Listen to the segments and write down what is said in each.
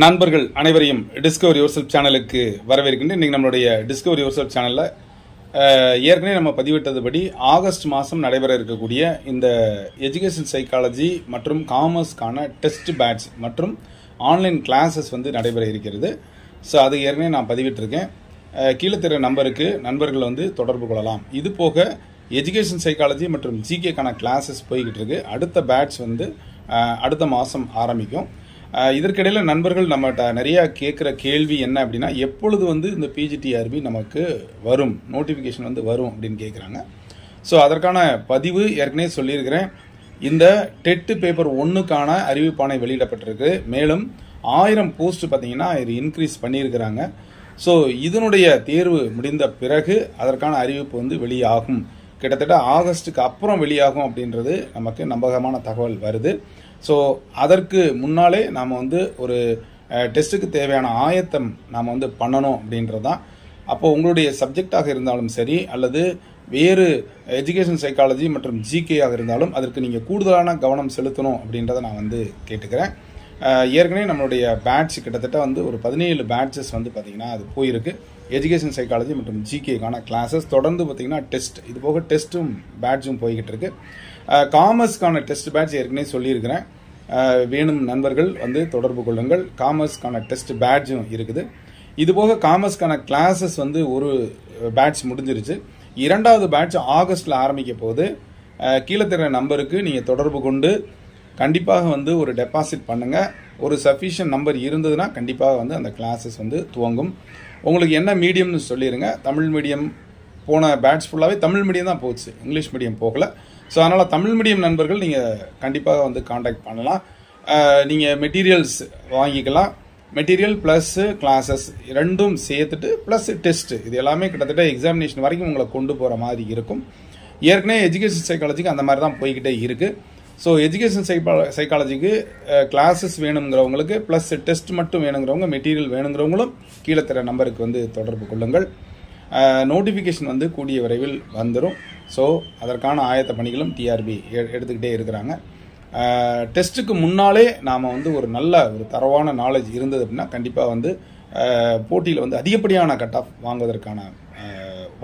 நண்பர்கள் அனைவரையும் discover yourself சேனலுக்கு வரவேற்கின்றேன். இன்னைக்கு நம்மளுடைய டிஸ்கவர் யுவர்செல்ஃப் சேனல்ல ஏற்கனவே நம்ம பதிவிட்டதுபடி ஆகஸ்ட் மாதம் நடைபெற இருக்கக்கூடிய இந்த எஜுகேஷன் சைக்காலஜி மற்றும் காமர்ஸ்க்கான டெஸ்ட் பேட்ச் மற்றும் ஆன்லைன் கிளாஸஸ் வந்து நடைபெற இருக்கிறது. ஸோ அது ஏற்கனவே நான் பதிவிட்டிருக்கேன். கீழே தெரிய நம்பருக்கு நண்பர்கள் வந்து தொடர்பு கொள்ளலாம். இது போக எஜுகேஷன் சைக்காலஜி மற்றும் ஜிகேக்கான கிளாஸஸ் போய்கிட்டு இருக்கு. அடுத்த பேட்ச் வந்து அடுத்த மாதம் ஆரம்பிக்கும். இதற்கிடையில் நண்பர்கள் நம்மகிட்ட நிறைய கேட்குற கேள்வி என்ன அப்படின்னா, எப்பொழுது வந்து இந்த பிஜிடிஆர்பி நமக்கு வரும், நோட்டிஃபிகேஷன் வந்து வரும் அப்படின்னு கேட்குறாங்க. ஸோ அதற்கான பதிவு ஏற்கனவே சொல்லியிருக்கிறேன். இந்த டெட் பேப்பர் 1க்கான அறிவிப்பாணை வெளியிடப்பட்டிருக்கு. மேலும் 1000 போஸ்ட் பார்த்தீங்கன்னா இது இன்க்ரீஸ் பண்ணியிருக்கிறாங்க. ஸோ இதனுடைய தேர்வு முடிந்த பிறகு அதற்கான அறிவிப்பு வந்து வெளியாகும். கிட்டத்தட்ட ஆகஸ்ட்டுக்கு அப்புறம் வெளியாகும் அப்படின்றது நமக்கு நம்பகமான தகவல் வருது. ஸோ அதற்கு முன்னாலே நாம் வந்து ஒரு டெஸ்ட்டுக்கு தேவையான ஆயத்தம் நாம் வந்து பண்ணணும் அப்படின்றது தான். அப்போ உங்களுடைய சப்ஜெக்டாக இருந்தாலும் சரி அல்லது வேறு எஜுகேஷன் சைக்காலஜி மற்றும் ஜிகேயாக இருந்தாலும் அதற்கு நீங்கள் கூடுதலான கவனம் செலுத்தணும் அப்படின்றத நான் வந்து கேட்டுக்கிறேன். ஏற்கனவே நம்மளுடைய பேட்ச் கிட்டத்தட்ட வந்து ஒரு 17 பேட்சஸ் வந்து பார்த்தீங்கன்னா அது போயிருக்கு. எஜுகேஷன் சைக்காலஜி மற்றும் ஜிகேக்கான கிளாஸஸ் தொடர்ந்து பார்த்தீங்கன்னா டெஸ்ட், இது போக டெஸ்ட்டும் பேட்சும் போய்கிட்டு இருக்கு. காமர்ஸ்க்கான டெஸ்ட் பேட்ச் ஏற்கனவே சொல்லியிருக்கிறேன். வேணும் நண்பர்கள் வந்து தொடர்பு கொள்ளுங்கள். காமர்ஸ்க்கான டெஸ்ட் பேட்சும் இருக்குது. இது போக காமர்ஸ்க்கான கிளாஸஸ் வந்து ஒரு பேட்ச் முடிஞ்சிருச்சு. 2வது பேட்ச் ஆகஸ்ட்ல ஆரம்பிக்க போது. கீழே தெரிய நம்பருக்கு நீங்கள் தொடர்பு கொண்டு கண்டிப்பாக வந்து ஒரு டெபாசிட் பண்ணுங்க. ஒரு சஃபிஷியன்ட் நம்பர் இருந்ததுன்னா கண்டிப்பாக வந்து அந்த கிளாஸஸ் வந்து துவங்கும். உங்களுக்கு என்ன மீடியம்னு சொல்லிடுங்க. தமிழ் மீடியம் போன பேட்ச் ஃபுல்லாகவே தமிழ் மீடியம் தான் போச்சு, இங்கிலீஷ் மீடியம் போகல. ஸோ அதனால் தமிழ் மீடியம் நண்பர்கள் நீங்கள் கண்டிப்பாக வந்து காண்டாக்ட் பண்ணலாம். நீங்கள் மெட்டீரியல்ஸ் வாங்கிக்கலாம். மெட்டீரியல் ப்ளஸ் கிளாஸஸ் ரெண்டும் சேர்த்துட்டு ப்ளஸ் டெஸ்ட், இது எல்லாமே கிட்டத்தட்ட எக்ஸாமினேஷன் வரைக்கும் உங்களை கொண்டு போகிற மாதிரி இருக்கும். ஏற்கனவே எஜுகேஷன் சைக்காலஜிக்கு அந்த மாதிரி தான் போய்கிட்டே இருக்குது. ஸோ எஜுகேஷன் சைக்காலஜிக்கு கிளாஸஸ் வேணுங்கிறவங்களுக்கு ப்ளஸ் டெஸ்ட் மட்டும் வேணுங்கிறவங்க, மெட்டீரியல் வேணுங்கிறவங்களும் கீழே தர நம்பருக்கு வந்து தொடர்பு கொள்ளுங்கள். நோட்டிஃபிகேஷன் வந்து கூடிய விரைவில் வந்துடும். ஸோ அதற்கான ஆயத்த பணிகளும் டிஆர்பி எடுத்துக்கிட்டே இருக்கிறாங்க. டெஸ்ட்டுக்கு முன்னாலே நாம் வந்து ஒரு நல்ல ஒரு தரவான நாலேஜ் இருந்தது அப்படின்னா கண்டிப்பாக வந்து போட்டியில் வந்து அதிகப்படியான கட் ஆஃப் வாங்குவதற்கான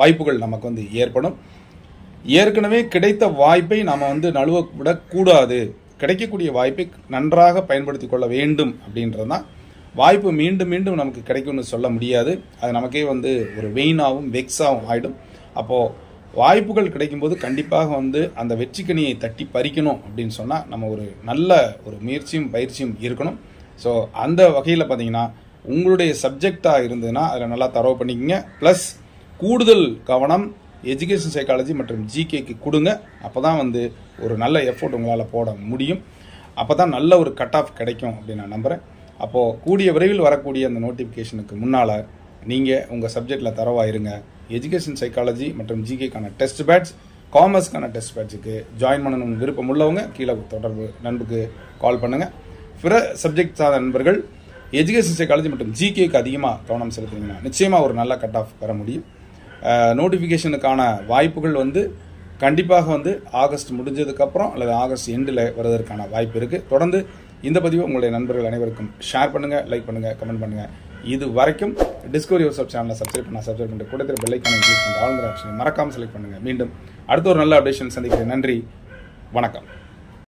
வாய்ப்புகள் நமக்கு வந்து ஏற்படும். ஏற்கனவே கிடைத்த வாய்ப்பை நாம் வந்து நழுவ விடக்கூடாது. கிடைக்கக்கூடிய வாய்ப்பை நன்றாக பயன்படுத்தி கொள்ள வேண்டும் அப்படின்றது தான். வாய்ப்பு மீண்டும் மீண்டும் நமக்கு கிடைக்கும்னு சொல்ல முடியாது. அது நமக்கே வந்து ஒரு வெயினாகவும் வெக்ஸாகவும் ஆகிடும். அப்போது வாய்ப்புகள் கிடைக்கும்போது கண்டிப்பாக வந்து அந்த வெற்றிக்கனியை தட்டி பறிக்கணும் அப்படின்னு சொன்னால் நம்ம ஒரு நல்ல ஒரு முயற்சியும் பயிற்சியும் இருக்கணும். ஸோ அந்த வகையில் பார்த்தீங்கன்னா உங்களுடைய சப்ஜெக்டாக இருந்ததுன்னா அதில் நல்லா தரவு பண்ணிக்கங்க. ப்ளஸ் கூடுதல் கவனம் எஜுகேஷன் சைக்காலஜி மற்றும் ஜிகேக்கு கொடுங்க. அப்போ தான் வந்து ஒரு நல்ல எஃபோர்ட் உங்களால் போட முடியும். அப்போ தான் நல்ல ஒரு கட் ஆஃப் கிடைக்கும் அப்படின்னு நான் நம்புகிறேன். அப்போது கூடிய விரைவில் வரக்கூடிய அந்த நோட்டிஃபிகேஷனுக்கு முன்னால் நீங்கள் உங்கள் சப்ஜெக்டில் தரவாக இருங்க. எஜுகேஷன் சைக்காலஜி மற்றும் ஜிகேக்கான டெஸ்ட் பேட்ச், காமர்ஸ்க்கான டெஸ்ட் பேட்சுக்கு ஜாயின் பண்ணணும் விருப்பம் உள்ளவங்க கீழே தொடர்பு நண்பருக்கு கால் பண்ணுங்கள். பிற சப்ஜெக்ட் சார்ந்த நண்பர்கள் எஜுகேஷன் சைக்காலஜி மற்றும் ஜிகேக்கு அதிகமாக கவனம் செலுத்துனீங்கன்னா நிச்சயமாக ஒரு நல்ல கட் ஆஃப் பெற முடியும். நோட்டிஃபிகேஷனுக்கான வாய்ப்புகள் வந்து கண்டிப்பாக வந்து ஆகஸ்ட் முடிஞ்சதுக்கப்புறம் அல்லது ஆகஸ்ட் எண்டில் வருவதற்கான வாய்ப்பு இருக்குது. தொடர்ந்து இந்த பதிவை உங்களுடைய நண்பர்கள் அனைவருக்கும் ஷேர் பண்ணுங்கள், லைக் பண்ணுங்கள், கமெண்ட் பண்ணுங்கள். இது வரைக்கும் டிஸ்கவர் யுவர்செல்ஃப் சேனலை சப்ஸ்கிரைப் பண்ணிட்டு கூட பெல் ஐக்கானை கிளிக் பண்ணிட்டு ஆல்ங்கிற ஆப்ஷனை மறக்காமல் செலக்ட் பண்ணுங்கள். மீண்டும் அடுத்த ஒரு நல்ல அப்டேஷன் சந்திக்கிறேன். நன்றி, வணக்கம்.